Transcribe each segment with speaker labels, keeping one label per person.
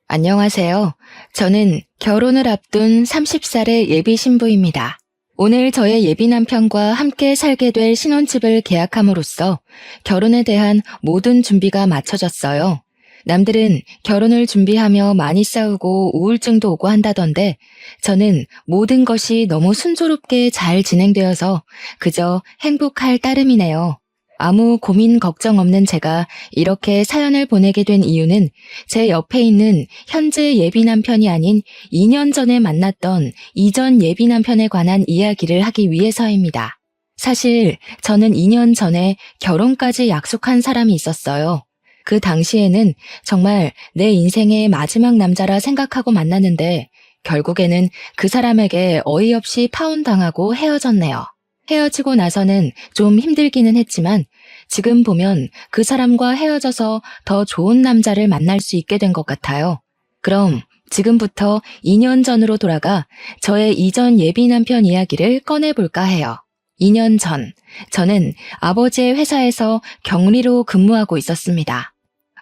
Speaker 1: 안녕하세요. 저는 결혼을 앞둔 30살의 예비 신부입니다. 오늘 저의 예비 남편과 함께 살게 될 신혼집을 계약함으로써 결혼에 대한 모든 준비가 마쳐졌어요. 남들은 결혼을 준비하며 많이 싸우고 우울증도 오고 한다던데 저는 모든 것이 너무 순조롭게 잘 진행되어서 그저 행복할 따름이네요. 아무 고민 걱정 없는 제가 이렇게 사연을 보내게 된 이유는 제 옆에 있는 현재 예비 남편이 아닌 2년 전에 만났던 이전 예비 남편에 관한 이야기를 하기 위해서입니다. 사실 저는 2년 전에 결혼까지 약속한 사람이 있었어요. 그 당시에는 정말 내 인생의 마지막 남자라 생각하고 만났는데 결국에는 그 사람에게 어이없이 파혼당하고 헤어졌네요. 헤어지고 나서는 좀 힘들기는 했지만 지금 보면 그 사람과 헤어져서 더 좋은 남자를 만날 수 있게 된 것 같아요. 그럼 지금부터 2년 전으로 돌아가 저의 이전 예비 남편 이야기를 꺼내볼까 해요. 2년 전, 저는 아버지의 회사에서 격리로 근무하고 있었습니다.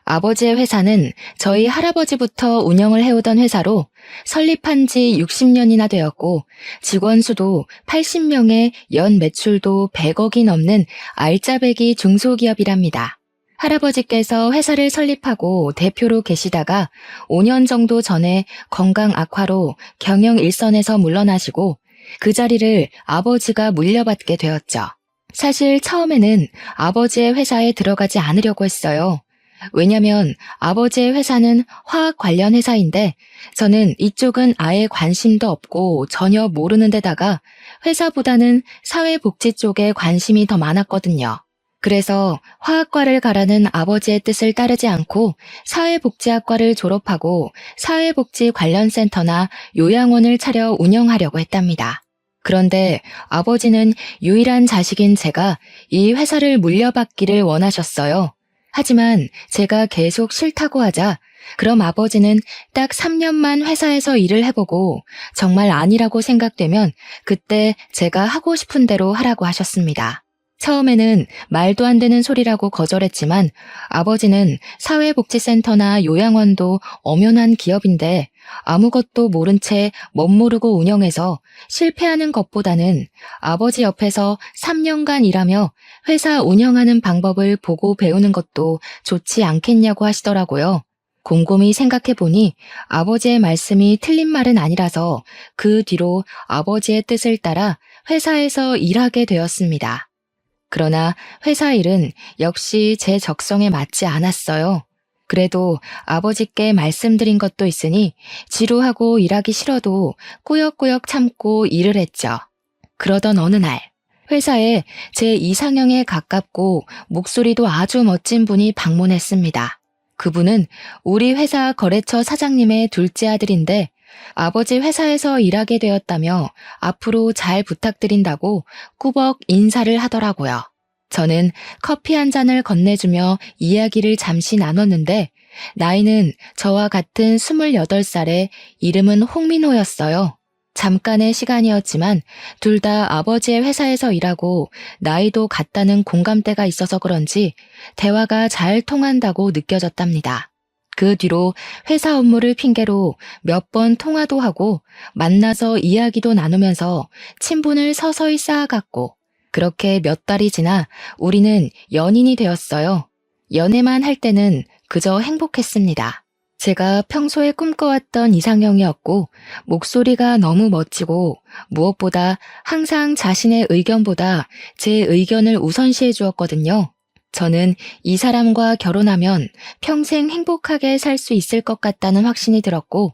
Speaker 1: 아버지의 회사는 저희 할아버지부터 운영을 해오던 회사로 설립한 지 60년이나 되었고 직원 수도 80명에 연 매출도 100억이 넘는 알짜배기 중소기업이랍니다. 할아버지께서 회사를 설립하고 대표로 계시다가 5년 정도 전에 건강 악화로 경영 일선에서 물러나시고 그 자리를 아버지가 물려받게 되었죠. 사실 처음에는 아버지의 회사에 들어가지 않으려고 했어요. 왜냐면 아버지의 회사는 화학 관련 회사인데 저는 이쪽은 아예 관심도 없고 전혀 모르는 데다가 회사보다는 사회복지 쪽에 관심이 더 많았거든요. 그래서 화학과를 가라는 아버지의 뜻을 따르지 않고 사회복지학과를 졸업하고 사회복지 관련 센터나 요양원을 차려 운영하려고 했답니다. 그런데 아버지는 유일한 자식인 제가 이 회사를 물려받기를 원하셨어요. 하지만 제가 계속 싫다고 하자 그럼 아버지는 딱 3년만 회사에서 일을 해보고 정말 아니라고 생각되면 그때 제가 하고 싶은 대로 하라고 하셨습니다. 처음에는 말도 안 되는 소리라고 거절했지만 아버지는 사회복지센터나 요양원도 엄연한 기업인데 아무것도 모른 채 멋모르고 운영해서 실패하는 것보다는 아버지 옆에서 3년간 일하며 회사 운영하는 방법을 보고 배우는 것도 좋지 않겠냐고 하시더라고요. 곰곰이 생각해보니 아버지의 말씀이 틀린 말은 아니라서 그 뒤로 아버지의 뜻을 따라 회사에서 일하게 되었습니다. 그러나 회사 일은 역시 제 적성에 맞지 않았어요. 그래도 아버지께 말씀드린 것도 있으니 지루하고 일하기 싫어도 꾸역꾸역 참고 일을 했죠. 그러던 어느 날 회사에 제 이상형에 가깝고 목소리도 아주 멋진 분이 방문했습니다. 그분은 우리 회사 거래처 사장님의 둘째 아들인데 아버지 회사에서 일하게 되었다며 앞으로 잘 부탁드린다고 꾸벅 인사를 하더라고요. 저는 커피 한 잔을 건네주며 이야기를 잠시 나눴는데 나이는 저와 같은 28살에 이름은 홍민호였어요. 잠깐의 시간이었지만 둘 다 아버지의 회사에서 일하고 나이도 같다는 공감대가 있어서 그런지 대화가 잘 통한다고 느껴졌답니다. 그 뒤로 회사 업무를 핑계로 몇 번 통화도 하고 만나서 이야기도 나누면서 친분을 서서히 쌓아갔고 그렇게 몇 달이 지나 우리는 연인이 되었어요. 연애만 할 때는 그저 행복했습니다. 제가 평소에 꿈꿔왔던 이상형이었고 목소리가 너무 멋지고 무엇보다 항상 자신의 의견보다 제 의견을 우선시해 주었거든요. 저는 이 사람과 결혼하면 평생 행복하게 살 수 있을 것 같다는 확신이 들었고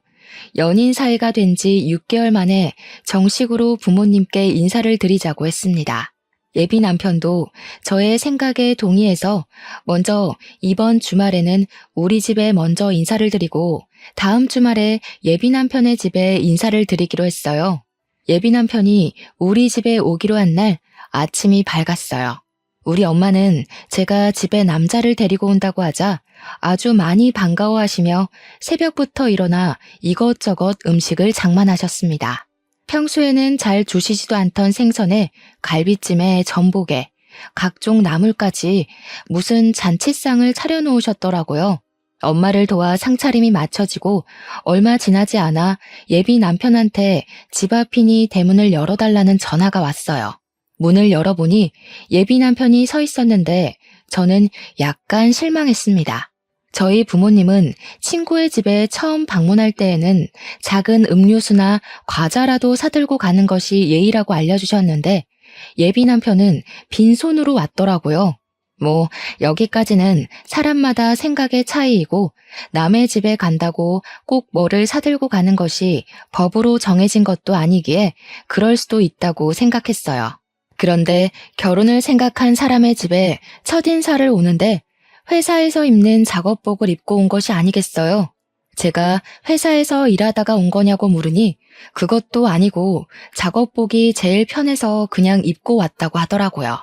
Speaker 1: 연인 사이가 된 지 6개월 만에 정식으로 부모님께 인사를 드리자고 했습니다. 예비 남편도 저의 생각에 동의해서 먼저 이번 주말에는 우리 집에 먼저 인사를 드리고 다음 주말에 예비 남편의 집에 인사를 드리기로 했어요. 예비 남편이 우리 집에 오기로 한 날 아침이 밝았어요. 우리 엄마는 제가 집에 남자를 데리고 온다고 하자 아주 많이 반가워하시며 새벽부터 일어나 이것저것 음식을 장만하셨습니다. 평소에는 잘 주시지도 않던 생선에 갈비찜에 전복에 각종 나물까지 무슨 잔치상을 차려놓으셨더라고요. 엄마를 도와 상차림이 마쳐지고 얼마 지나지 않아 예비 남편한테 집 앞이니 대문을 열어달라는 전화가 왔어요. 문을 열어보니 예비 남편이 서 있었는데 저는 약간 실망했습니다. 저희 부모님은 친구의 집에 처음 방문할 때에는 작은 음료수나 과자라도 사들고 가는 것이 예의라고 알려주셨는데 예비 남편은 빈손으로 왔더라고요. 여기까지는 사람마다 생각의 차이이고 남의 집에 간다고 꼭 뭐를 사들고 가는 것이 법으로 정해진 것도 아니기에 그럴 수도 있다고 생각했어요. 그런데 결혼을 생각한 사람의 집에 첫인사를 오는데 회사에서 입는 작업복을 입고 온 것이 아니겠어요? 제가 회사에서 일하다가 온 거냐고 물으니 그것도 아니고 작업복이 제일 편해서 그냥 입고 왔다고 하더라고요.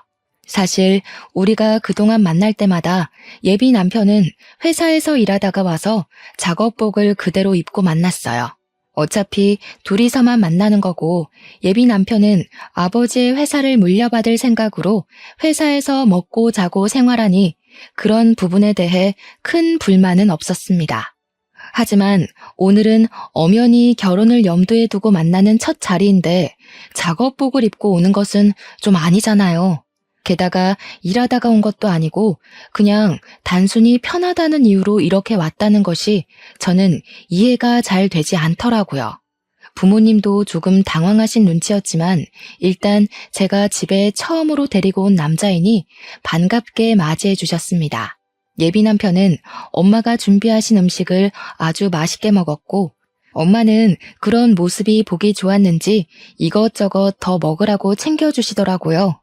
Speaker 1: 사실 우리가 그동안 만날 때마다 예비 남편은 회사에서 일하다가 와서 작업복을 그대로 입고 만났어요. 어차피 둘이서만 만나는 거고 예비 남편은 아버지의 회사를 물려받을 생각으로 회사에서 먹고 자고 생활하니 그런 부분에 대해 큰 불만은 없었습니다. 하지만 오늘은 엄연히 결혼을 염두에 두고 만나는 첫 자리인데 작업복을 입고 오는 것은 좀 아니잖아요. 게다가 일하다가 온 것도 아니고 그냥 단순히 편하다는 이유로 이렇게 왔다는 것이 저는 이해가 잘 되지 않더라고요. 부모님도 조금 당황하신 눈치였지만 일단 제가 집에 처음으로 데리고 온 남자이니 반갑게 맞이해 주셨습니다. 예비 남편은 엄마가 준비하신 음식을 아주 맛있게 먹었고 엄마는 그런 모습이 보기 좋았는지 이것저것 더 먹으라고 챙겨주시더라고요.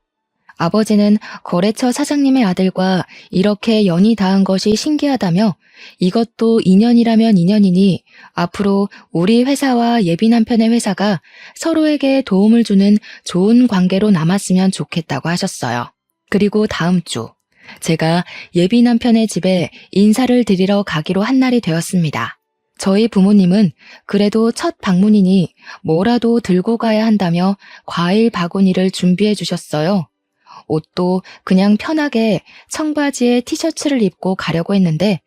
Speaker 1: 아버지는 거래처 사장님의 아들과 이렇게 연이 닿은 것이 신기하다며 이것도 인연이라면 인연이니 앞으로 우리 회사와 예비 남편의 회사가 서로에게 도움을 주는 좋은 관계로 남았으면 좋겠다고 하셨어요. 그리고 다음 주 제가 예비 남편의 집에 인사를 드리러 가기로 한 날이 되었습니다. 저희 부모님은 그래도 첫 방문이니 뭐라도 들고 가야 한다며 과일 바구니를 준비해 주셨어요. 옷도 그냥 편하게 청바지에 티셔츠를 입고 가려고 했는데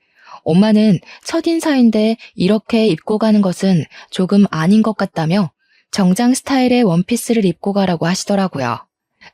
Speaker 1: 엄마는 첫인사인데 이렇게 입고 가는 것은 조금 아닌 것 같다며 정장 스타일의 원피스를 입고 가라고 하시더라고요.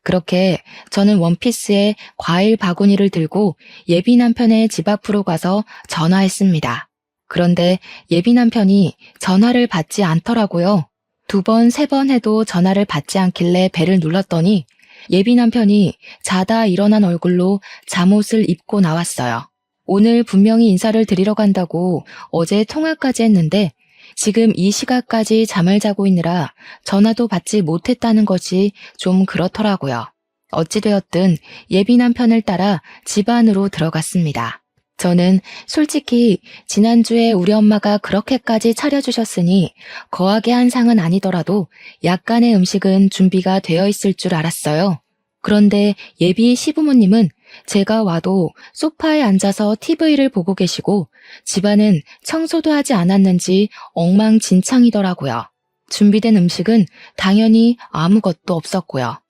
Speaker 1: 그렇게 저는 원피스에 과일 바구니를 들고 예비 남편의 집 앞으로 가서 전화했습니다. 그런데 예비 남편이 전화를 받지 않더라고요. 2번, 3번 해도 전화를 받지 않길래 벨을 눌렀더니 예비 남편이 자다 일어난 얼굴로 잠옷을 입고 나왔어요. 오늘 분명히 인사를 드리러 간다고 어제 통화까지 했는데 지금 이 시각까지 잠을 자고 있느라 전화도 받지 못했다는 것이 좀 그렇더라고요. 어찌되었든 예비 남편을 따라 집 안으로 들어갔습니다. 저는 솔직히 지난주에 우리 엄마가 그렇게까지 차려주셨으니 거하게 한 상은 아니더라도 약간의 음식은 준비가 되어 있을 줄 알았어요. 그런데 예비 시부모님은 제가 와도 소파에 앉아서 TV를 보고 계시고 집안은 청소도 하지 않았는지 엉망진창이더라고요. 준비된 음식은 당연히 아무것도 없었고요.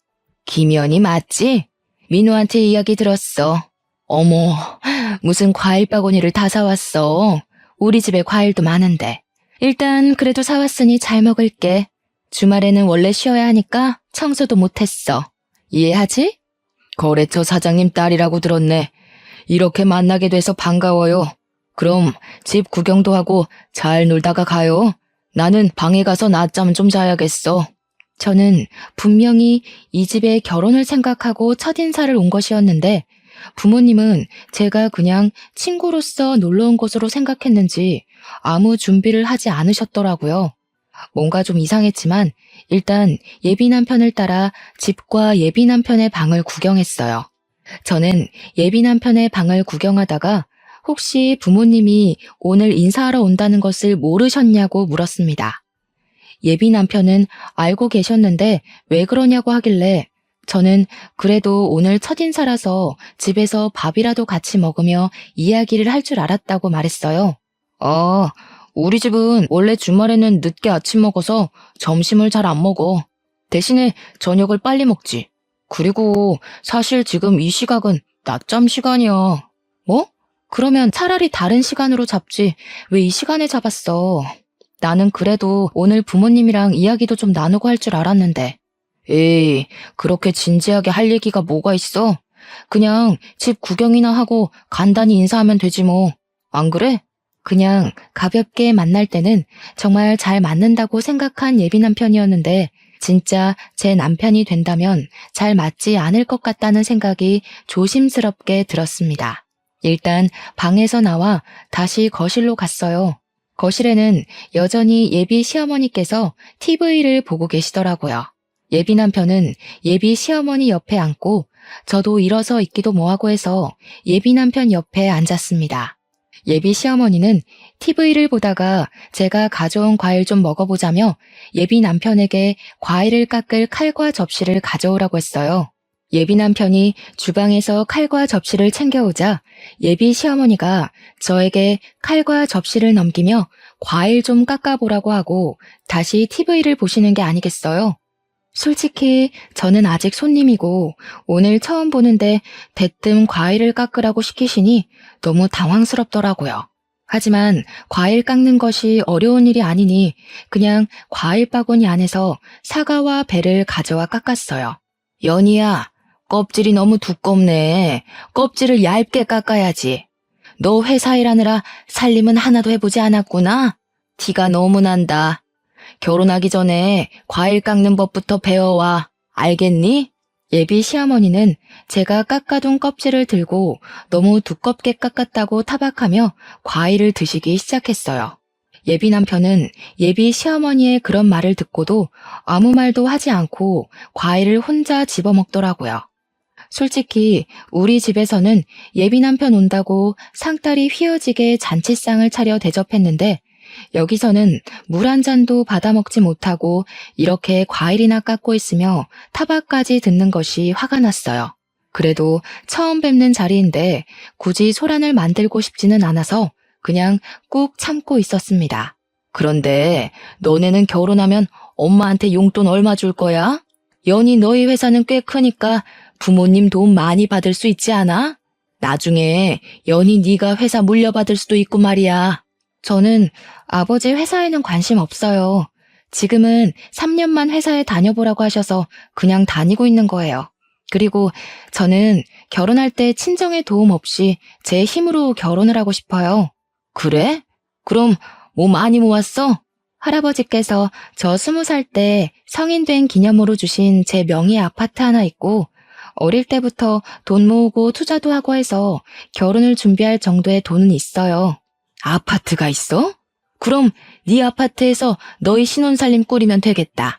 Speaker 1: 김연이 맞지? 민호한테 이야기 들었어. 어머, 무슨 과일 바구니를 다 사왔어. 우리 집에 과일도 많은데. 일단 그래도 사왔으니 잘 먹을게. 주말에는 원래 쉬어야 하니까 청소도 못했어. 이해하지? 거래처 사장님 딸이라고 들었네. 이렇게 만나게 돼서 반가워요. 그럼 집 구경도 하고 잘 놀다가 가요. 나는 방에 가서 낮잠 좀 자야겠어. 저는 분명히 이 집에 결혼을 생각하고 첫인사를 온 것이었는데 부모님은 제가 그냥 친구로서 놀러 온 것으로 생각했는지 아무 준비를 하지 않으셨더라고요. 뭔가 좀 이상했지만 일단 예비 남편을 따라 집과 예비 남편의 방을 구경했어요. 저는 예비 남편의 방을 구경하다가 혹시 부모님이 오늘 인사하러 온다는 것을 모르셨냐고 물었습니다. 예비 남편은 알고 계셨는데 왜 그러냐고 하길래 저는 그래도 오늘 첫인사라서 집에서 밥이라도 같이 먹으며 이야기를 할 줄 알았다고 말했어요. 우리 집은 원래 주말에는 늦게 아침 먹어서 점심을 잘 안 먹어. 대신에 저녁을 빨리 먹지. 그리고 사실 지금 이 시각은 낮잠 시간이야. 뭐? 그러면 차라리 다른 시간으로 잡지 왜 이 시간에 잡았어? 나는 그래도 오늘 부모님이랑 이야기도 좀 나누고 할 줄 알았는데. 에이, 그렇게 진지하게 할 얘기가 뭐가 있어? 그냥 집 구경이나 하고 간단히 인사하면 되지 뭐. 안 그래? 그냥 가볍게 만날 때는 정말 잘 맞는다고 생각한 예비 남편이었는데 진짜 제 남편이 된다면 잘 맞지 않을 것 같다는 생각이 조심스럽게 들었습니다. 일단 방에서 나와 다시 거실로 갔어요. 거실에는 여전히 예비 시어머니께서 TV를 보고 계시더라고요. 예비 남편은 예비 시어머니 옆에 앉고 저도 일어서 있기도 뭐하고 해서 예비 남편 옆에 앉았습니다. 예비 시어머니는 TV를 보다가 제가 가져온 과일 좀 먹어보자며 예비 남편에게 과일을 깎을 칼과 접시를 가져오라고 했어요. 예비 남편이 주방에서 칼과 접시를 챙겨오자 예비 시어머니가 저에게 칼과 접시를 넘기며 과일 좀 깎아보라고 하고 다시 TV를 보시는 게 아니겠어요? 솔직히 저는 아직 손님이고 오늘 처음 보는데 대뜸 과일을 깎으라고 시키시니 너무 당황스럽더라고요. 하지만 과일 깎는 것이 어려운 일이 아니니 그냥 과일 바구니 안에서 사과와 배를 가져와 깎았어요. 연희야, 껍질이 너무 두껍네. 껍질을 얇게 깎아야지. 너 회사 일하느라 살림은 하나도 해보지 않았구나? 티가 너무 난다. 결혼하기 전에 과일 깎는 법부터 배워와. 알겠니? 예비 시어머니는 제가 깎아둔 껍질을 들고 너무 두껍게 깎았다고 타박하며 과일을 드시기 시작했어요. 예비 남편은 예비 시어머니의 그런 말을 듣고도 아무 말도 하지 않고 과일을 혼자 집어먹더라고요. 솔직히 우리 집에서는 예비 남편 온다고 상다리 휘어지게 잔치상을 차려 대접했는데 여기서는 물 한 잔도 받아 먹지 못하고 이렇게 과일이나 깎고 있으며 타박까지 듣는 것이 화가 났어요. 그래도 처음 뵙는 자리인데 굳이 소란을 만들고 싶지는 않아서 그냥 꾹 참고 있었습니다. 그런데 너네는 결혼하면 엄마한테 용돈 얼마 줄 거야? 연희 너희 회사는 꽤 크니까 부모님 도움 많이 받을 수 있지 않아? 나중에 연희 네가 회사 물려받을 수도 있고 말이야. 저는 아버지 회사에는 관심 없어요. 지금은 3년만 회사에 다녀보라고 하셔서 그냥 다니고 있는 거예요. 그리고 저는 결혼할 때 친정의 도움 없이 제 힘으로 결혼을 하고 싶어요. 그래? 그럼 뭐 많이 모았어? 할아버지께서 저 20살 때 성인 된 기념으로 주신 제 명의 아파트 하나 있고 어릴 때부터 돈 모으고 투자도 하고 해서 결혼을 준비할 정도의 돈은 있어요. 아파트가 있어? 그럼 네 아파트에서 너희 신혼살림 꾸리면 되겠다.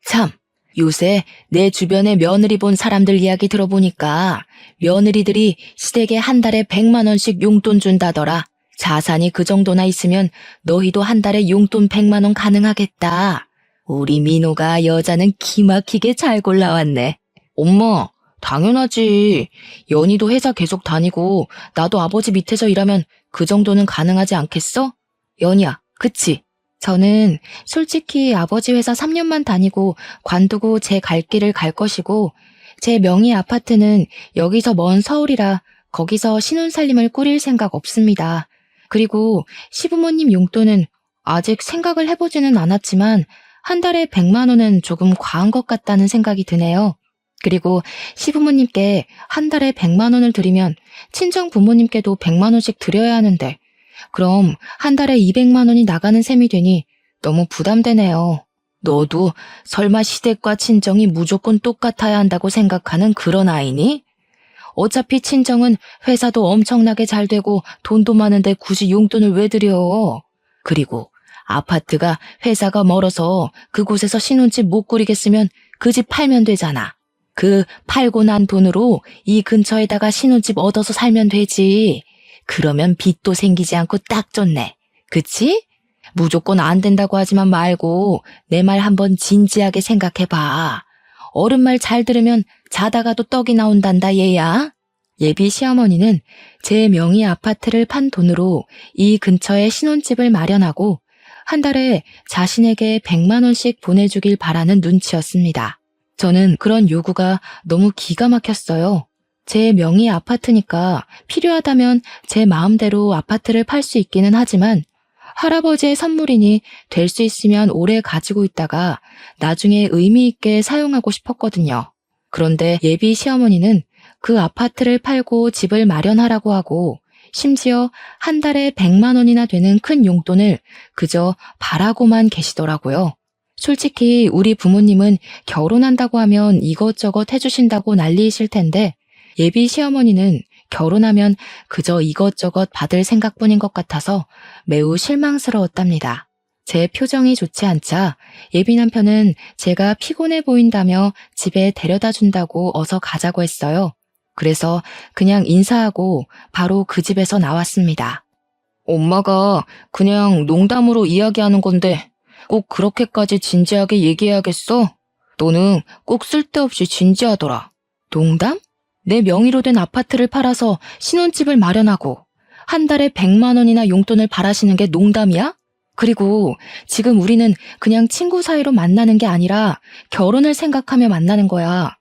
Speaker 1: 참, 요새 내 주변에 며느리 본 사람들 이야기 들어보니까 며느리들이 시댁에 한 달에 100만 원씩 용돈 준다더라. 자산이 그 정도나 있으면 너희도 한 달에 용돈 100만 원 가능하겠다. 우리 민호가 여자는 기막히게 잘 골라왔네. 엄마, 당연하지. 연희도 회사 계속 다니고 나도 아버지 밑에서 일하면 그 정도는 가능하지 않겠어? 연희야, 그치? 저는 솔직히 아버지 회사 3년만 다니고 관두고 제 갈 길을 갈 것이고 제 명의 아파트는 여기서 먼 서울이라 거기서 신혼살림을 꾸릴 생각 없습니다. 그리고 시부모님 용돈은 아직 생각을 해보지는 않았지만 한 달에 100만 원은 조금 과한 것 같다는 생각이 드네요. 그리고 시부모님께 한 달에 100만 원을 드리면 친정 부모님께도 100만 원씩 드려야 하는데 그럼 한 달에 200만 원이 나가는 셈이 되니 너무 부담되네요. 너도 설마 시댁과 친정이 무조건 똑같아야 한다고 생각하는 그런 아이니? 어차피 친정은 회사도 엄청나게 잘 되고 돈도 많은데 굳이 용돈을 왜 드려? 그리고 아파트가 회사가 멀어서 그곳에서 신혼집 못 꾸리겠으면 그 집 팔면 되잖아. 그 팔고 난 돈으로 이 근처에다가 신혼집 얻어서 살면 되지. 그러면 빚도 생기지 않고 딱 좋네. 그치? 무조건 안 된다고 하지만 말고 내 말 한번 진지하게 생각해봐. 어른 말 잘 들으면 자다가도 떡이 나온단다 얘야. 예비 시어머니는 제 명의 아파트를 판 돈으로 이 근처에 신혼집을 마련하고 한 달에 자신에게 100만 원씩 보내주길 바라는 눈치였습니다. 저는 그런 요구가 너무 기가 막혔어요. 제 명의 아파트니까 필요하다면 제 마음대로 아파트를 팔 수 있기는 하지만 할아버지의 선물이니 될 수 있으면 오래 가지고 있다가 나중에 의미 있게 사용하고 싶었거든요. 그런데 예비 시어머니는 그 아파트를 팔고 집을 마련하라고 하고 심지어 한 달에 100만 원이나 되는 큰 용돈을 그저 바라고만 계시더라고요. 솔직히 우리 부모님은 결혼한다고 하면 이것저것 해주신다고 난리이실 텐데 예비 시어머니는 결혼하면 그저 이것저것 받을 생각뿐인 것 같아서 매우 실망스러웠답니다. 제 표정이 좋지 않자 예비 남편은 제가 피곤해 보인다며 집에 데려다 준다고 어서 가자고 했어요. 그래서 그냥 인사하고 바로 그 집에서 나왔습니다. 엄마가 그냥 농담으로 이야기하는 건데 꼭 그렇게까지 진지하게 얘기해야겠어? 너는 꼭 쓸데없이 진지하더라. 농담? 내 명의로 된 아파트를 팔아서 신혼집을 마련하고 한 달에 100만 원이나 용돈을 바라시는 게 농담이야? 그리고 지금 우리는 그냥 친구 사이로 만나는 게 아니라 결혼을 생각하며 만나는 거야.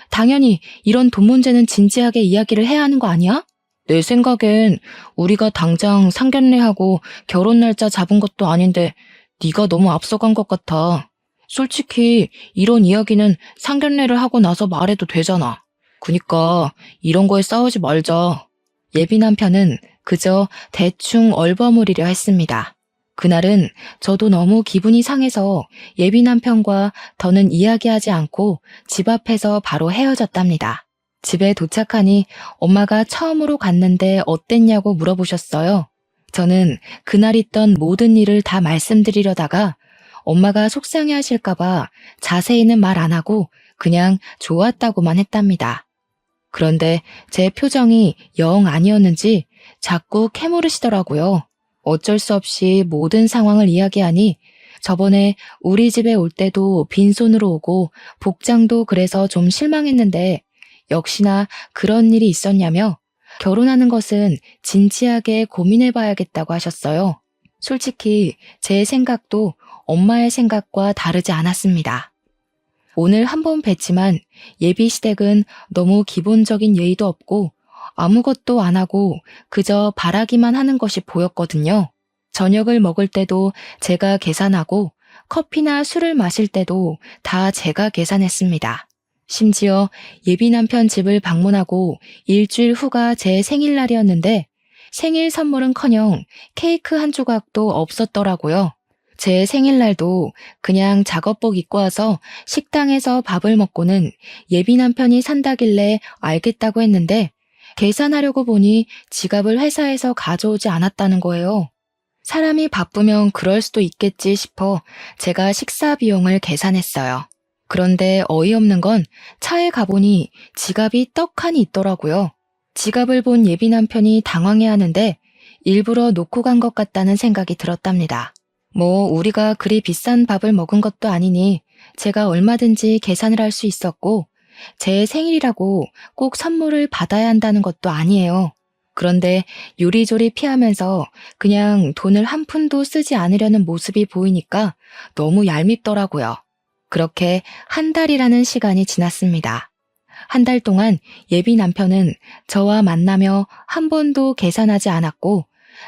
Speaker 1: 당연히 이런 돈 문제는 진지하게 이야기를 해야 하는 거 아니야? 내 생각엔 우리가 당장 상견례하고 결혼 날짜 잡은 것도 아닌데 네가 너무 앞서간 것 같아. 솔직히 이런 이야기는 상견례를 하고 나서 말해도 되잖아. 그니까 이런 거에 싸우지 말자. 예비 남편은 그저 대충 얼버무리려 했습니다. 그날은 저도 너무 기분이 상해서 예비 남편과 더는 이야기하지 않고 집 앞에서 바로 헤어졌답니다. 집에 도착하니 엄마가 처음으로 갔는데 어땠냐고 물어보셨어요. 저는 그날 있던 모든 일을 다 말씀드리려다가 엄마가 속상해 하실까봐 자세히는 말 안 하고 그냥 좋았다고만 했답니다. 그런데 제 표정이 영 아니었는지 자꾸 캐물으시더라고요. 어쩔 수 없이 모든 상황을 이야기하니 저번에 우리 집에 올 때도 빈손으로 오고 복장도 그래서 좀 실망했는데 역시나 그런 일이 있었냐며 결혼하는 것은 진지하게 고민해봐야겠다고 하셨어요. 솔직히 제 생각도 엄마의 생각과 다르지 않았습니다. 오늘 한 번 뵀지만 예비 시댁은 너무 기본적인 예의도 없고 아무것도 안 하고 그저 바라기만 하는 것이 보였거든요. 저녁을 먹을 때도 제가 계산하고 커피나 술을 마실 때도 다 제가 계산했습니다. 심지어 예비 남편 집을 방문하고 일주일 후가 제 생일날이었는데 생일 선물은커녕 케이크 한 조각도 없었더라고요. 제 생일날도 그냥 작업복 입고 와서 식당에서 밥을 먹고는 예비 남편이 산다길래 알겠다고 했는데 계산하려고 보니 지갑을 회사에서 가져오지 않았다는 거예요. 사람이 바쁘면 그럴 수도 있겠지 싶어 제가 식사 비용을 계산했어요. 그런데 어이없는 건 차에 가보니 지갑이 떡하니 있더라고요. 지갑을 본 예비 남편이 당황해하는데 일부러 놓고 간 것 같다는 생각이 들었답니다. 뭐 우리가 그리 비싼 밥을 먹은 것도 아니니 제가 얼마든지 계산을 할 수 있었고 제 생일이라고 꼭 선물을 받아야 한다는 것도 아니에요. 그런데 요리조리 피하면서 그냥 돈을 한 푼도 쓰지 않으려는 모습이 보이니까 너무 얄밉더라고요. 그렇게 한 달이라는 시간이 지났습니다. 한 달 동안 예비 남편은 저와 만나며 한 번도 계산하지 않았고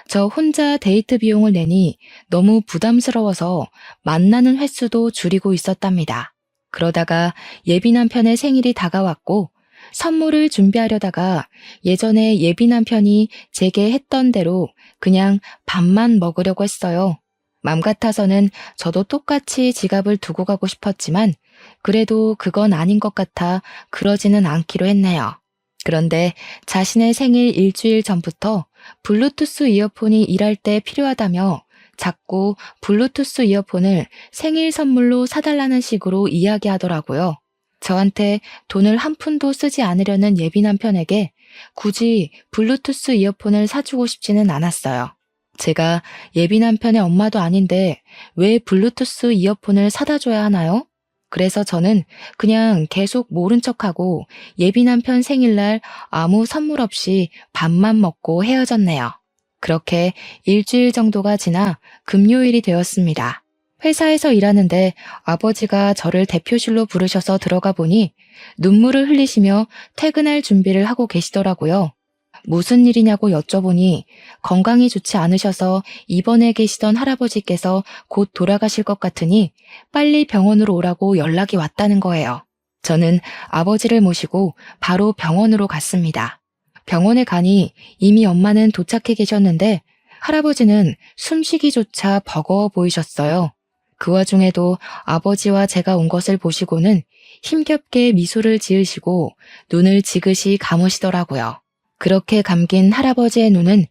Speaker 1: 저 혼자 데이트 비용을 내니 너무 부담스러워서 만나는 횟수도 줄이고 있었답니다. 그러다가 예비 남편의 생일이 다가왔고 선물을 준비하려다가 예전에 예비 남편이 제게 했던 대로 그냥 밥만 먹으려고 했어요. 맘 같아서는 저도 똑같이 지갑을 두고 가고 싶었지만 그래도 그건 아닌 것 같아 그러지는 않기로 했네요. 그런데 자신의 생일 일주일 전부터 블루투스 이어폰이 일할 때 필요하다며 자꾸 블루투스 이어폰을 생일 선물로 사달라는 식으로 이야기하더라고요. 저한테 돈을 한 푼도 쓰지 않으려는 예비 남편에게 굳이 블루투스 이어폰을 사주고 싶지는 않았어요. 제가 예비 남편의 엄마도 아닌데 왜 블루투스 이어폰을 사다 줘야 하나요? 그래서 저는 그냥 계속 모른 척하고 예비 남편 생일날 아무 선물 없이 밥만 먹고 헤어졌네요. 그렇게 일주일 정도가 지나 금요일이 되었습니다. 회사에서 일하는데 아버지가 저를 대표실로 부르셔서 들어가 보니 눈물을 흘리시며 퇴근할 준비를 하고 계시더라고요. 무슨 일이냐고 여쭤보니 건강이 좋지 않으셔서 입원해 계시던 할아버지께서 곧 돌아가실 것 같으니 빨리 병원으로 오라고 연락이 왔다는 거예요. 저는 아버지를 모시고 바로 병원으로 갔습니다. 병원에 가니 이미 엄마는 도착해 계셨는데 할아버지는 숨쉬기조차 버거워 보이셨어요. 그 와중에도 아버지와 제가 온 것을 보시고는 힘겹게 미소를 지으시고 눈을 지그시 감으시더라고요. 그렇게 감긴 할아버지의 눈은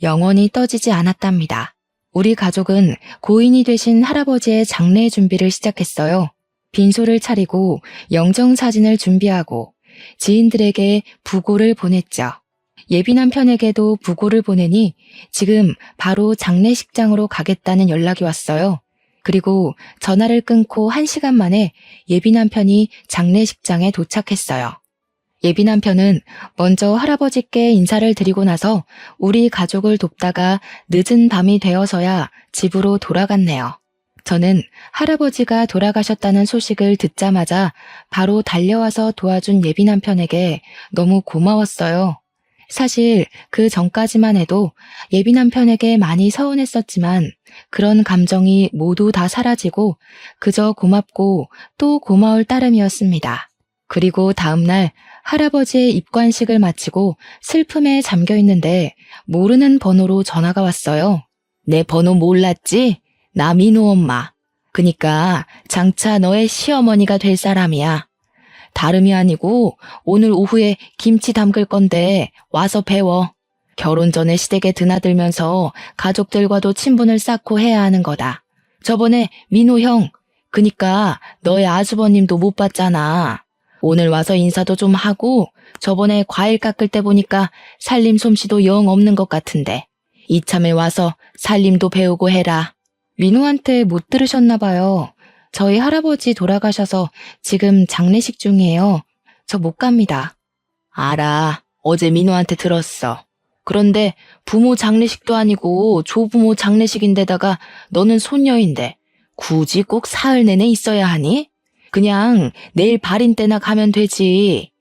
Speaker 1: 영원히 떠지지 않았답니다. 우리 가족은 고인이 되신 할아버지의 장례 준비를 시작했어요. 빈소를 차리고 영정사진을 준비하고 지인들에게 부고를 보냈죠. 예비 남편에게도 부고를 보내니 지금 바로 장례식장으로 가겠다는 연락이 왔어요. 그리고 전화를 끊고 1시간 만에 예비 남편이 장례식장에 도착했어요. 예비 남편은 먼저 할아버지께 인사를 드리고 나서 우리 가족을 돕다가 늦은 밤이 되어서야 집으로 돌아갔네요. 저는 할아버지가 돌아가셨다는 소식을 듣자마자 바로 달려와서 도와준 예비 남편에게 너무 고마웠어요. 사실 그 전까지만 해도 예비 남편에게 많이 서운했었지만 그런 감정이 모두 다 사라지고 그저 고맙고 또 고마울 따름이었습니다. 그리고 다음날 할아버지의 입관식을 마치고 슬픔에 잠겨 있는데 모르는 번호로 전화가 왔어요. 내 번호 몰랐지? 나 민우 엄마. 그니까 장차 너의 시어머니가 될 사람이야. 다름이 아니고 오늘 오후에 김치 담글 건데 와서 배워. 결혼 전에 시댁에 드나들면서 가족들과도 친분을 쌓고 해야 하는 거다. 저번에 민우 형, 그니까 너의 아주버님도 못 봤잖아. 오늘 와서 인사도 좀 하고 저번에 과일 깎을 때 보니까 살림 솜씨도 영 없는 것 같은데 이참에 와서 살림도 배우고 해라. 민우한테 못 들으셨나 봐요. 저희 할아버지 돌아가셔서 지금 장례식 중이에요. 저 못 갑니다. 알아. 어제 민우한테 들었어. 그런데 부모 장례식도 아니고 조부모 장례식인데다가 너는 손녀인데 굳이 꼭 사흘 내내 있어야 하니? 그냥 내일 발인 때나 가면 되지.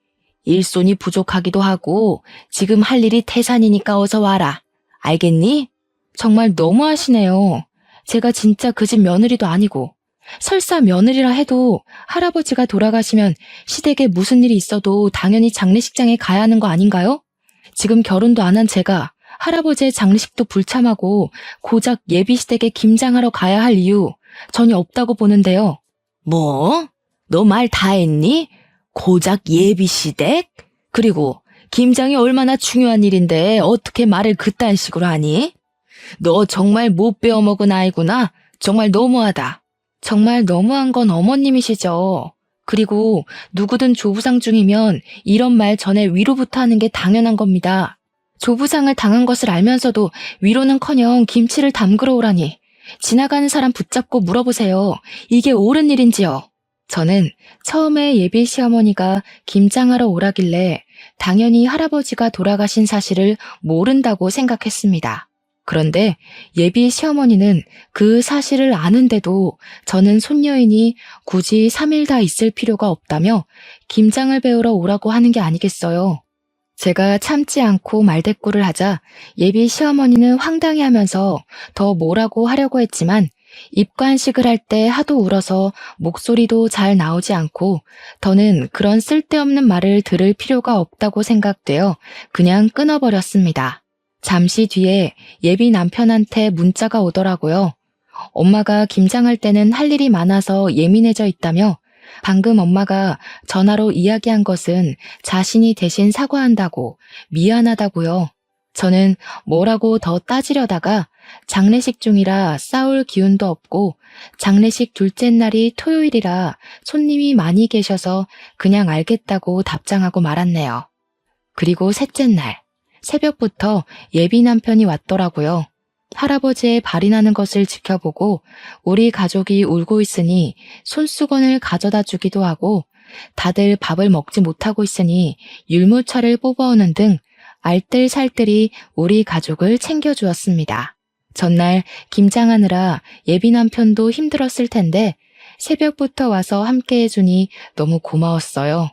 Speaker 1: 일손이 부족하기도 하고 지금 할 일이 태산이니까 어서 와라. 알겠니? 정말 너무하시네요. 제가 진짜 그 집 며느리도 아니고 설사 며느리라 해도 할아버지가 돌아가시면 시댁에 무슨 일이 있어도 당연히 장례식장에 가야 하는 거 아닌가요? 지금 결혼도 안 한 제가 할아버지의 장례식도 불참하고 고작 예비 시댁에 김장하러 가야 할 이유 전혀 없다고 보는데요. 뭐? 너 말 다 했니? 고작 예비 시댁? 그리고 김장이 얼마나 중요한 일인데 어떻게 말을 그딴 식으로 하니? 너 정말 못 배워먹은 아이구나. 정말 너무하다. 정말 너무한 건 어머님이시죠. 그리고 누구든 조부상 중이면 이런 말 전에 위로부터 하는 게 당연한 겁니다. 조부상을 당한 것을 알면서도 위로는커녕 김치를 담그러 오라니. 지나가는 사람 붙잡고 물어보세요. 이게 옳은 일인지요? 저는 처음에 예비 시어머니가 김장하러 오라길래 당연히 할아버지가 돌아가신 사실을 모른다고 생각했습니다. 그런데 예비 시어머니는 그 사실을 아는데도 저는 손녀이니 굳이 3일 다 있을 필요가 없다며 김장을 배우러 오라고 하는 게 아니겠어요. 제가 참지 않고 말대꾸를 하자 예비 시어머니는 황당해하면서 더 뭐라고 하려고 했지만 입관식을 할 때 하도 울어서 목소리도 잘 나오지 않고 더는 그런 쓸데없는 말을 들을 필요가 없다고 생각되어 그냥 끊어버렸습니다. 잠시 뒤에 예비 남편한테 문자가 오더라고요. 엄마가 김장할 때는 할 일이 많아서 예민해져 있다며 방금 엄마가 전화로 이야기한 것은 자신이 대신 사과한다고 미안하다고요. 저는 뭐라고 더 따지려다가 장례식 중이라 싸울 기운도 없고 장례식 둘째 날이 토요일이라 손님이 많이 계셔서 그냥 알겠다고 답장하고 말았네요. 그리고 셋째 날 새벽부터 예비 남편이 왔더라고요. 할아버지의 발인하는 것을 지켜보고 우리 가족이 울고 있으니 손수건을 가져다 주기도 하고 다들 밥을 먹지 못하고 있으니 율무차를 뽑아오는 등 알뜰살뜰히 우리 가족을 챙겨주었습니다. 전날 김장하느라 예비 남편도 힘들었을 텐데 새벽부터 와서 함께 해주니 너무 고마웠어요.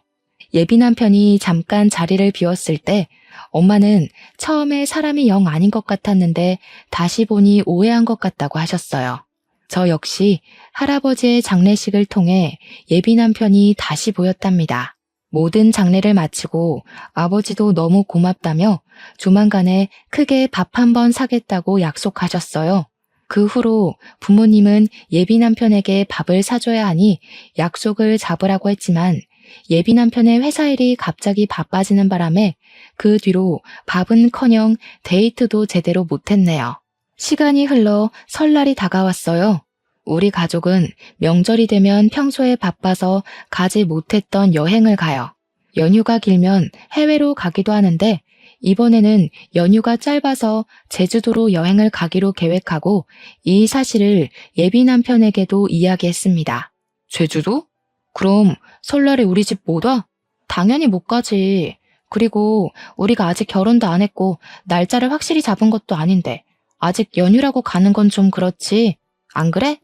Speaker 1: 예비 남편이 잠깐 자리를 비웠을 때 엄마는 처음에 사람이 영 아닌 것 같았는데 다시 보니 오해한 것 같다고 하셨어요. 저 역시 할아버지의 장례식을 통해 예비 남편이 다시 보였답니다. 모든 장례를 마치고 아버지도 너무 고맙다며 조만간에 크게 밥 한 번 사겠다고 약속하셨어요. 그 후로 부모님은 예비 남편에게 밥을 사줘야 하니 약속을 잡으라고 했지만 예비 남편의 회사 일이 갑자기 바빠지는 바람에 그 뒤로 밥은커녕 데이트도 제대로 못했네요. 시간이 흘러 설날이 다가왔어요. 우리 가족은 명절이 되면 평소에 바빠서 가지 못했던 여행을 가요. 연휴가 길면 해외로 가기도 하는데 이번에는 연휴가 짧아서 제주도로 여행을 가기로 계획하고 이 사실을 예비 남편에게도 이야기했습니다. 제주도? 그럼 설날에 우리 집 못 와? 당연히 못 가지. 그리고 우리가 아직 결혼도 안 했고 날짜를 확실히 잡은 것도 아닌데 아직 연휴라고 가는 건 좀 그렇지. 안 그래?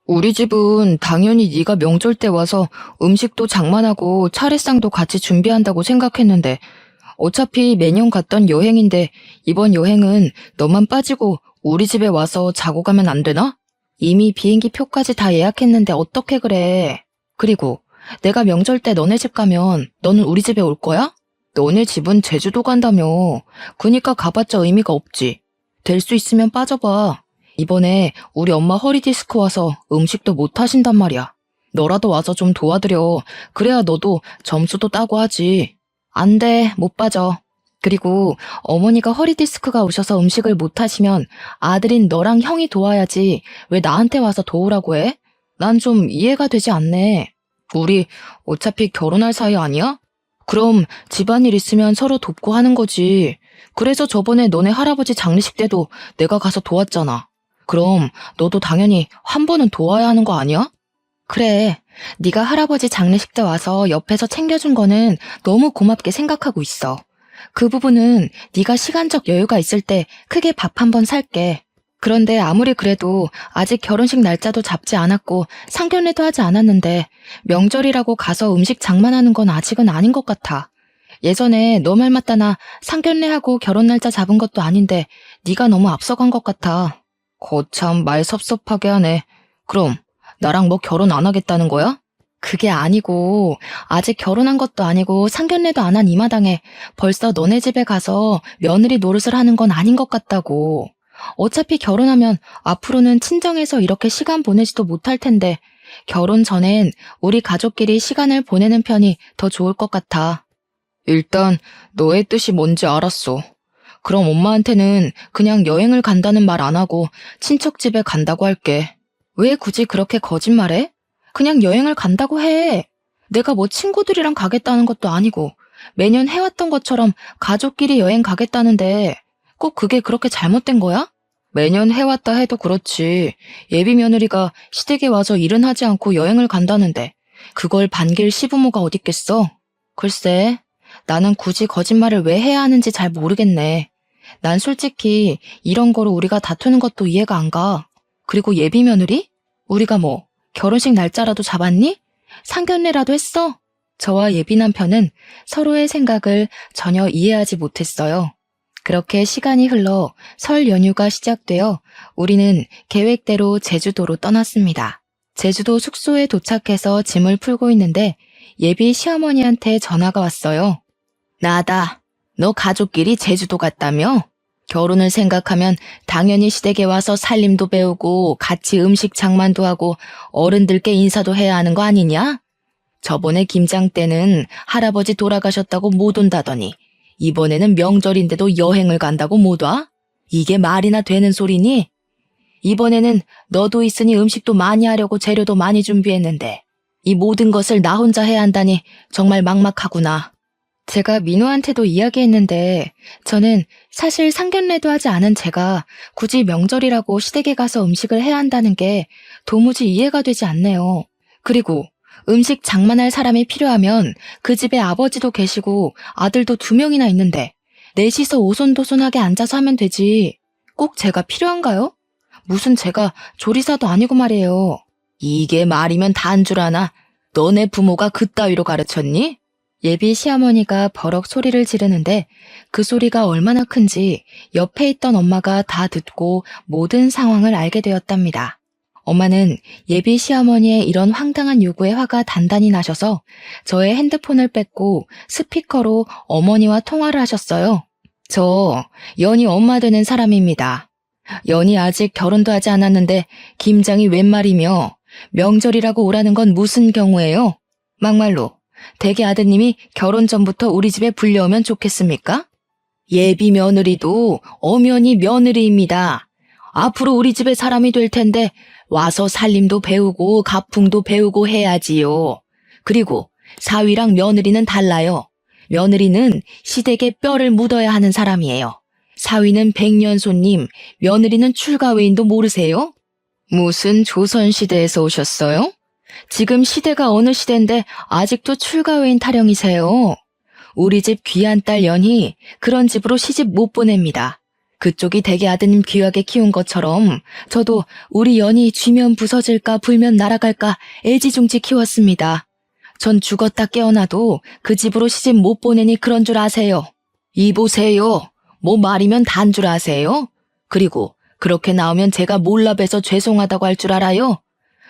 Speaker 1: 우리 집은 당연히 네가 명절 때 와서 음식도 장만하고 차례상도 같이 준비한다고 생각했는데 어차피 매년 갔던 여행인데 이번 여행은 너만 빠지고 우리 집에 와서 자고 가면 안 되나? 이미 비행기 표까지 다 예약했는데 어떻게 그래? 그리고 내가 명절 때 너네 집 가면 너는 우리 집에 올 거야? 너네 집은 제주도 간다며. 그니까 가봤자 의미가 없지. 될 수 있으면 빠져봐. 이번에 우리 엄마 허리 디스크 와서 음식도 못 하신단 말이야. 너라도 와서 좀 도와드려. 그래야 너도 점수도 따고 하지. 안 돼, 못 빠져. 그리고 어머니가 허리 디스크가 오셔서 음식을 못 하시면 아들인 너랑 형이 도와야지. 왜 나한테 와서 도우라고 해? 난 좀 이해가 되지 않네. 우리 어차피 결혼할 사이 아니야? 그럼 집안일 있으면 서로 돕고 하는 거지. 그래서 저번에 너네 할아버지 장례식 때도 내가 가서 도왔잖아. 그럼 너도 당연히 한 번은 도와야 하는 거 아니야? 그래, 네가 할아버지 장례식 때 와서 옆에서 챙겨준 거는 너무 고맙게 생각하고 있어. 그 부분은 네가 시간적 여유가 있을 때 크게 밥 한 번 살게. 그런데 아무리 그래도 아직 결혼식 날짜도 잡지 않았고 상견례도 하지 않았는데 명절이라고 가서 음식 장만하는 건 아직은 아닌 것 같아. 예전에 너 말 맞다 나 상견례하고 결혼 날짜 잡은 것도 아닌데 네가 너무 앞서간 것 같아. 거참 말 섭섭하게 하네. 그럼 나랑 뭐 결혼 안 하겠다는 거야? 그게 아니고 아직 결혼한 것도 아니고 상견례도 안 한 이 마당에 벌써 너네 집에 가서 며느리 노릇을 하는 건 아닌 것 같다고. 어차피 결혼하면 앞으로는 친정에서 이렇게 시간 보내지도 못할 텐데 결혼 전엔 우리 가족끼리 시간을 보내는 편이 더 좋을 것 같아. 일단 너의 뜻이 뭔지 알았어. 그럼 엄마한테는 그냥 여행을 간다는 말 안 하고 친척 집에 간다고 할게. 왜 굳이 그렇게 거짓말해? 그냥 여행을 간다고 해. 내가 뭐 친구들이랑 가겠다는 것도 아니고 매년 해왔던 것처럼 가족끼리 여행 가겠다는데 꼭 그게 그렇게 잘못된 거야? 매년 해왔다 해도 그렇지. 예비 며느리가 시댁에 와서 일은 하지 않고 여행을 간다는데 그걸 반길 시부모가 어딨겠어? 글쎄, 나는 굳이 거짓말을 왜 해야 하는지 잘 모르겠네. 난 솔직히 이런 거로 우리가 다투는 것도 이해가 안 가. 그리고 예비 며느리? 우리가 뭐 결혼식 날짜라도 잡았니? 상견례라도 했어? 저와 예비 남편은 서로의 생각을 전혀 이해하지 못했어요. 그렇게 시간이 흘러 설 연휴가 시작되어 우리는 계획대로 제주도로 떠났습니다. 제주도 숙소에 도착해서 짐을 풀고 있는데 예비 시어머니한테 전화가 왔어요. 나다. 너 가족끼리 제주도 갔다며? 결혼을 생각하면 당연히 시댁에 와서 살림도 배우고 같이 음식 장만도 하고 어른들께 인사도 해야 하는 거 아니냐? 저번에 김장 때는 할아버지 돌아가셨다고 못 온다더니 이번에는 명절인데도 여행을 간다고 못 와? 이게 말이나 되는 소리니? 이번에는 너도 있으니 음식도 많이 하려고 재료도 많이 준비했는데 이 모든 것을 나 혼자 해야 한다니 정말 막막하구나. 제가 민호한테도 이야기했는데 저는 사실 상견례도 하지 않은 제가 굳이 명절이라고 시댁에 가서 음식을 해야 한다는 게 도무지 이해가 되지 않네요. 그리고 음식 장만할 사람이 필요하면 그 집에 아버지도 계시고 아들도 2명이나 있는데 넷이서 오손도손하게 앉아서 하면 되지. 꼭 제가 필요한가요? 무슨 제가 조리사도 아니고 말이에요. 이게 말이면 다인 줄 아나? 너네 부모가 그따위로 가르쳤니? 예비 시어머니가 버럭 소리를 지르는데 그 소리가 얼마나 큰지 옆에 있던 엄마가 다 듣고 모든 상황을 알게 되었답니다. 엄마는 예비 시어머니의 이런 황당한 요구에 화가 단단히 나셔서 저의 핸드폰을 뺏고 스피커로 어머니와 통화를 하셨어요. 저 연희 엄마 되는 사람입니다. 연희 아직 결혼도 하지 않았는데 김장이 웬 말이며 명절이라고 오라는 건 무슨 경우예요? 막말로 대개 아드님이 결혼 전부터 우리 집에 불려오면 좋겠습니까? 예비 며느리도 엄연히 며느리입니다. 앞으로 우리 집에 사람이 될 텐데 와서 살림도 배우고 가풍도 배우고 해야지요. 그리고 사위랑 며느리는 달라요. 며느리는 시댁에 뼈를 묻어야 하는 사람이에요. 사위는 백년손님, 며느리는 출가외인도 모르세요? 무슨 조선시대에서 오셨어요? 지금 시대가 어느 시대인데 아직도 출가외인 타령이세요. 우리 집 귀한 딸 연희 그런 집으로 시집 못 보냅니다. 그쪽이 대개 아드님 귀하게 키운 것처럼 저도 우리 연희 쥐면 부서질까 불면 날아갈까 애지중지 키웠습니다. 전 죽었다 깨어나도 그 집으로 시집 못 보내니 그런 줄 아세요. 이보세요. 뭐 말이면 단 줄 아세요? 그리고 그렇게 나오면 제가 몰라봬서 죄송하다고 할 줄 알아요?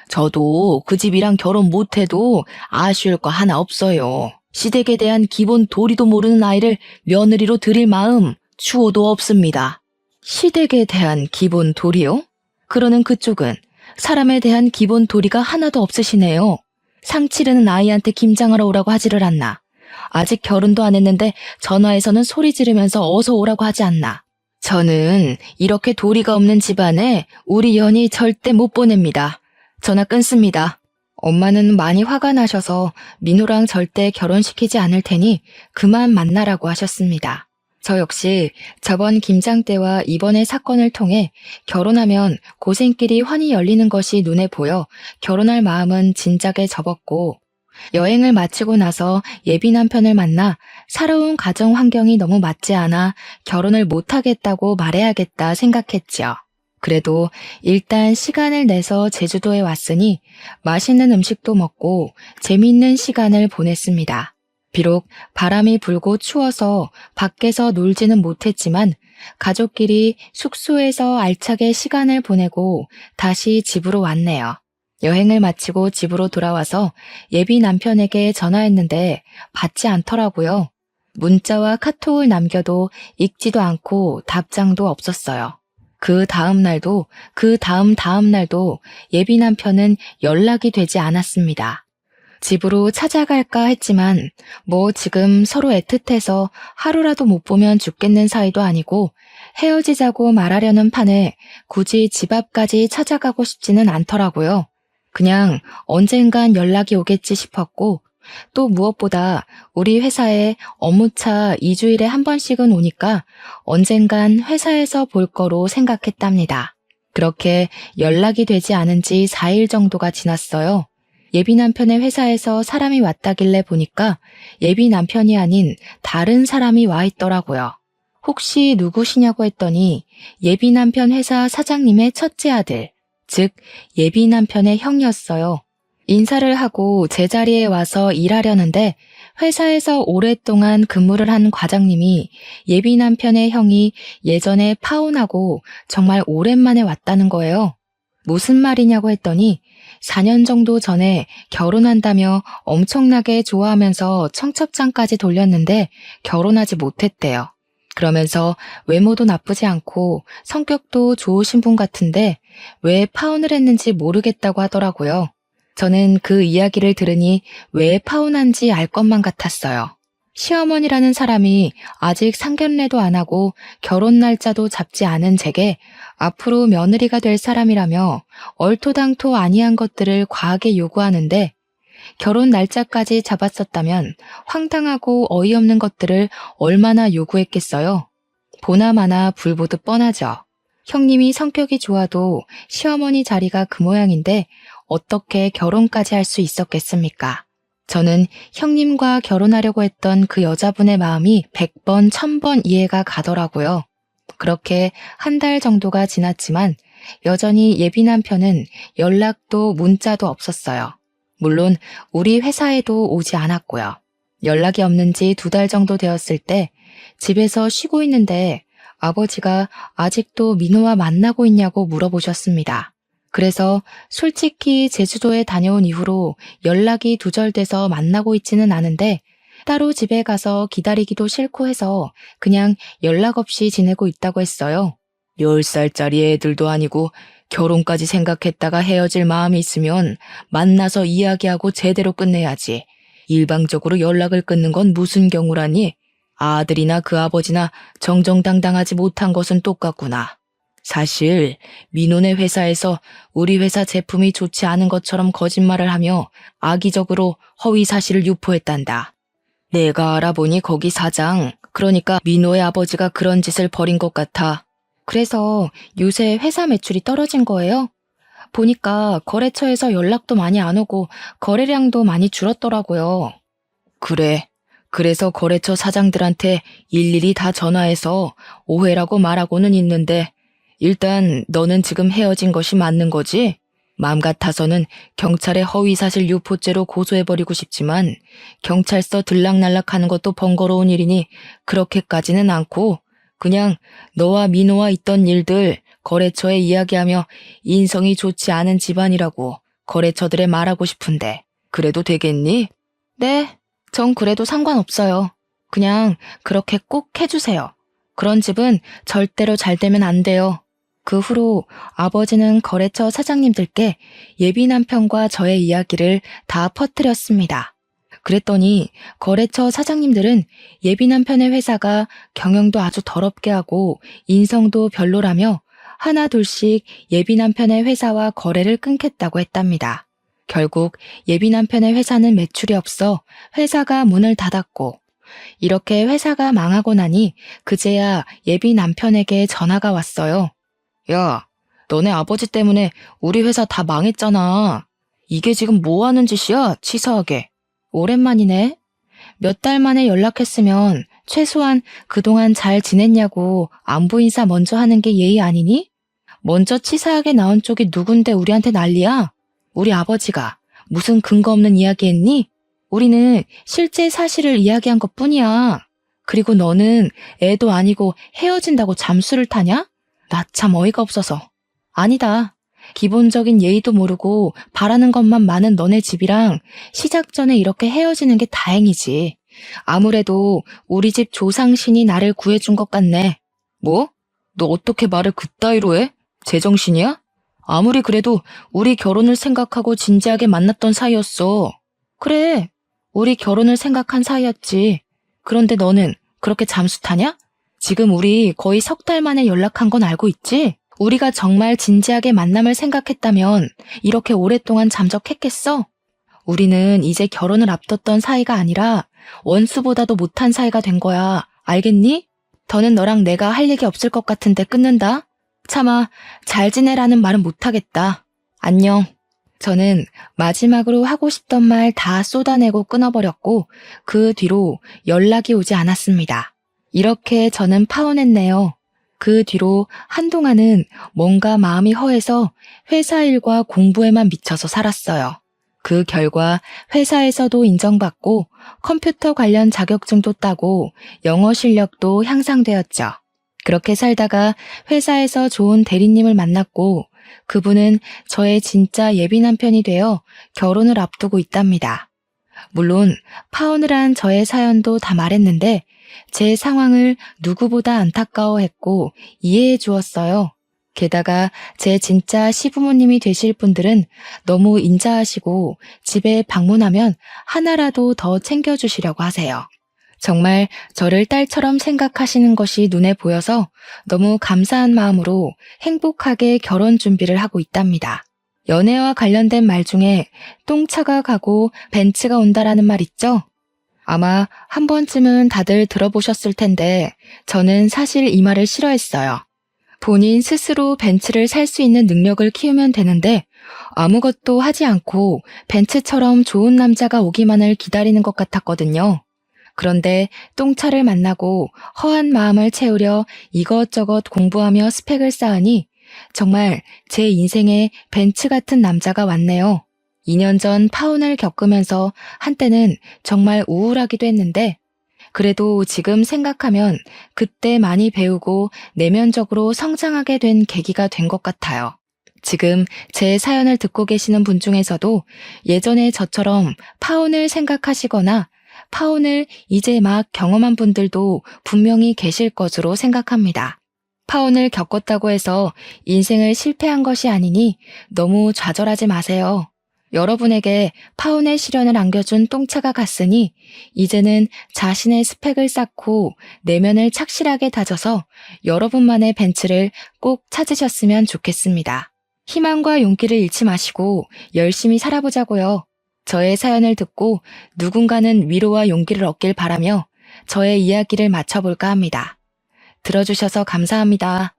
Speaker 1: 저도 그 집이랑 결혼 못해도 아쉬울 거 하나 없어요. 시댁에 대한 기본 도리도 모르는 아이를 며느리로 들일 마음 추호도 없습니다. 시댁에 대한 기본 도리요? 그러는 그쪽은 사람에 대한 기본 도리가 하나도 없으시네요. 상 치르는 아이한테 김장하러 오라고 하지를 않나. 아직 결혼도 안 했는데 전화해서는 소리 지르면서 어서 오라고 하지 않나. 저는 이렇게 도리가 없는 집안에 우리 연희 절대 못 보냅니다. 전화 끊습니다. 엄마는 많이 화가 나셔서 민호랑 절대 결혼시키지 않을 테니 그만 만나라고 하셨습니다. 저 역시 저번 김장 때와 이번의 사건을 통해 결혼하면 고생길이 환히 열리는 것이 눈에 보여 결혼할 마음은 진작에 접었고 여행을 마치고 나서 예비 남편을 만나 살아온 가정 환경이 너무 맞지 않아 결혼을 못하겠다고 말해야겠다 생각했죠. 그래도 일단 시간을 내서 제주도에 왔으니 맛있는 음식도 먹고 재미있는 시간을 보냈습니다. 비록 바람이 불고 추워서 밖에서 놀지는 못했지만 가족끼리 숙소에서 알차게 시간을 보내고 다시 집으로 왔네요. 여행을 마치고 집으로 돌아와서 예비 남편에게 전화했는데 받지 않더라고요. 문자와 카톡을 남겨도 읽지도 않고 답장도 없었어요. 그 다음 날도 그 다음 날도 예비 남편은 연락이 되지 않았습니다. 집으로 찾아갈까 했지만 뭐 지금 서로 애틋해서 하루라도 못 보면 죽겠는 사이도 아니고 헤어지자고 말하려는 판에 굳이 집 앞까지 찾아가고 싶지는 않더라고요. 그냥 언젠간 연락이 오겠지 싶었고 또 무엇보다 우리 회사에 업무차 2주일에 한 번씩은 오니까 언젠간 회사에서 볼 거로 생각했답니다. 그렇게 연락이 되지 않은 지 4일 정도가 지났어요. 예비 남편의 회사에서 사람이 왔다길래 보니까 예비 남편이 아닌 다른 사람이 와 있더라고요. 혹시 누구시냐고 했더니 예비 남편 회사 사장님의 첫째 아들, 즉 예비 남편의 형이었어요. 인사를 하고 제자리에 와서 일하려는데 회사에서 오랫동안 근무를 한 과장님이 예비 남편의 형이 예전에 파혼하고 정말 오랜만에 왔다는 거예요. 무슨 말이냐고 했더니 4년 정도 전에 결혼한다며 엄청나게 좋아하면서 청첩장까지 돌렸는데 결혼하지 못했대요. 그러면서 외모도 나쁘지 않고 성격도 좋으신 분 같은데 왜 파혼을 했는지 모르겠다고 하더라고요. 저는 그 이야기를 들으니 왜 파혼한지 알 것만 같았어요. 시어머니라는 사람이 아직 상견례도 안 하고 결혼 날짜도 잡지 않은 제게 앞으로 며느리가 될 사람이라며 얼토당토 아니한 것들을 과하게 요구하는데 결혼 날짜까지 잡았었다면 황당하고 어이없는 것들을 얼마나 요구했겠어요. 보나마나 불보듯 뻔하죠. 형님이 성격이 좋아도 시어머니 자리가 그 모양인데 어떻게 결혼까지 할 수 있었겠습니까? 저는 형님과 결혼하려고 했던 그 여자분의 마음이 100번, 1000번 이해가 가더라고요. 그렇게 한 달 정도가 지났지만 여전히 예비 남편은 연락도 문자도 없었어요. 물론 우리 회사에도 오지 않았고요. 연락이 없는 지 2달 정도 되었을 때 집에서 쉬고 있는데 아버지가 아직도 민호와 만나고 있냐고 물어보셨습니다. 그래서 솔직히 제주도에 다녀온 이후로 연락이 두절돼서 만나고 있지는 않은데 따로 집에 가서 기다리기도 싫고 해서 그냥 연락 없이 지내고 있다고 했어요. 10살짜리 애들도 아니고 결혼까지 생각했다가 헤어질 마음이 있으면 만나서 이야기하고 제대로 끝내야지. 일방적으로 연락을 끊는 건 무슨 경우라니? 아들이나 그 아버지나 정정당당하지 못한 것은 똑같구나. 사실 민호네 회사에서 우리 회사 제품이 좋지 않은 것처럼 거짓말을 하며 악의적으로 허위 사실을 유포했단다. 내가 알아보니 거기 사장, 그러니까 민호의 아버지가 그런 짓을 벌인 것 같아. 그래서 요새 회사 매출이 떨어진 거예요? 보니까 거래처에서 연락도 많이 안 오고 거래량도 많이 줄었더라고요. 그래. 그래서 거래처 사장들한테 일일이 다 전화해서 오해라고 말하고는 있는데 일단 너는 지금 헤어진 것이 맞는 거지? 마음 같아서는 경찰에 허위사실 유포죄로 고소해버리고 싶지만 경찰서 들락날락하는 것도 번거로운 일이니 그렇게까지는 않고 그냥 너와 민호와 있던 일들 거래처에 이야기하며 인성이 좋지 않은 집안이라고 거래처들에 말하고 싶은데 그래도 되겠니? 네, 전 그래도 상관없어요. 그냥 그렇게 꼭 해주세요. 그런 집은 절대로 잘 되면 안 돼요. 그 후로 아버지는 거래처 사장님들께 예비 남편과 저의 이야기를 다 퍼뜨렸습니다. 그랬더니 거래처 사장님들은 예비 남편의 회사가 경영도 아주 더럽게 하고 인성도 별로라며 하나 둘씩 예비 남편의 회사와 거래를 끊겠다고 했답니다. 결국 예비 남편의 회사는 매출이 없어 회사가 문을 닫았고 이렇게 회사가 망하고 나니 그제야 예비 남편에게 전화가 왔어요. 야, 너네 아버지 때문에 우리 회사 다 망했잖아. 이게 지금 뭐 하는 짓이야, 치사하게. 오랜만이네. 몇 달 만에 연락했으면 최소한 그동안 잘 지냈냐고 안부 인사 먼저 하는 게 예의 아니니? 먼저 치사하게 나온 쪽이 누군데 우리한테 난리야? 우리 아버지가 무슨 근거 없는 이야기 했니? 우리는 실제 사실을 이야기한 것 뿐이야. 그리고 너는 애도 아니고 헤어진다고 잠수를 타냐? 나 참 어이가 없어서. 아니다. 기본적인 예의도 모르고 바라는 것만 많은 너네 집이랑 시작 전에 이렇게 헤어지는 게 다행이지. 아무래도 우리 집 조상신이 나를 구해준 것 같네. 뭐? 너 어떻게 말을 그따위로 해? 제정신이야? 아무리 그래도 우리 결혼을 생각하고 진지하게 만났던 사이였어. 그래, 우리 결혼을 생각한 사이였지. 그런데 너는 그렇게 잠수 타냐? 지금 우리 거의 3달 만에 연락한 건 알고 있지? 우리가 정말 진지하게 만남을 생각했다면 이렇게 오랫동안 잠적했겠어? 우리는 이제 결혼을 앞뒀던 사이가 아니라 원수보다도 못한 사이가 된 거야. 알겠니? 더는 너랑 내가 할 얘기 없을 것 같은데 끊는다. 차마 잘 지내라는 말은 못하겠다. 안녕. 저는 마지막으로 하고 싶던 말 다 쏟아내고 끊어버렸고 그 뒤로 연락이 오지 않았습니다. 이렇게 저는 파혼했네요. 그 뒤로 한동안은 뭔가 마음이 허해서 회사 일과 공부에만 미쳐서 살았어요. 그 결과 회사에서도 인정받고 컴퓨터 관련 자격증도 따고 영어 실력도 향상되었죠. 그렇게 살다가 회사에서 좋은 대리님을 만났고 그분은 저의 진짜 예비 남편이 되어 결혼을 앞두고 있답니다. 물론 파혼을 한 저의 사연도 다 말했는데 제 상황을 누구보다 안타까워했고 이해해 주었어요. 게다가 제 진짜 시부모님이 되실 분들은 너무 인자하시고 집에 방문하면 하나라도 더 챙겨주시려고 하세요. 정말 저를 딸처럼 생각하시는 것이 눈에 보여서 너무 감사한 마음으로 행복하게 결혼 준비를 하고 있답니다. 연애와 관련된 말 중에 똥차가 가고 벤츠가 온다라는 말 있죠? 아마 한 번쯤은 다들 들어보셨을 텐데 저는 사실 이 말을 싫어했어요. 본인 스스로 벤츠를 살 수 있는 능력을 키우면 되는데 아무것도 하지 않고 벤츠처럼 좋은 남자가 오기만을 기다리는 것 같았거든요. 그런데 똥차를 만나고 허한 마음을 채우려 이것저것 공부하며 스펙을 쌓으니 정말 제 인생에 벤츠 같은 남자가 왔네요. 2년 전 파혼을 겪으면서 한때는 정말 우울하기도 했는데 그래도 지금 생각하면 그때 많이 배우고 내면적으로 성장하게 된 계기가 된 것 같아요. 지금 제 사연을 듣고 계시는 분 중에서도 예전에 저처럼 파혼을 생각하시거나 파혼을 이제 막 경험한 분들도 분명히 계실 것으로 생각합니다. 파혼을 겪었다고 해서 인생을 실패한 것이 아니니 너무 좌절하지 마세요. 여러분에게 파혼의 시련을 안겨준 똥차가 갔으니 이제는 자신의 스펙을 쌓고 내면을 착실하게 다져서 여러분만의 벤츠를 꼭 찾으셨으면 좋겠습니다. 희망과 용기를 잃지 마시고 열심히 살아보자고요. 저의 사연을 듣고 누군가는 위로와 용기를 얻길 바라며 저의 이야기를 마쳐볼까 합니다. 들어주셔서 감사합니다.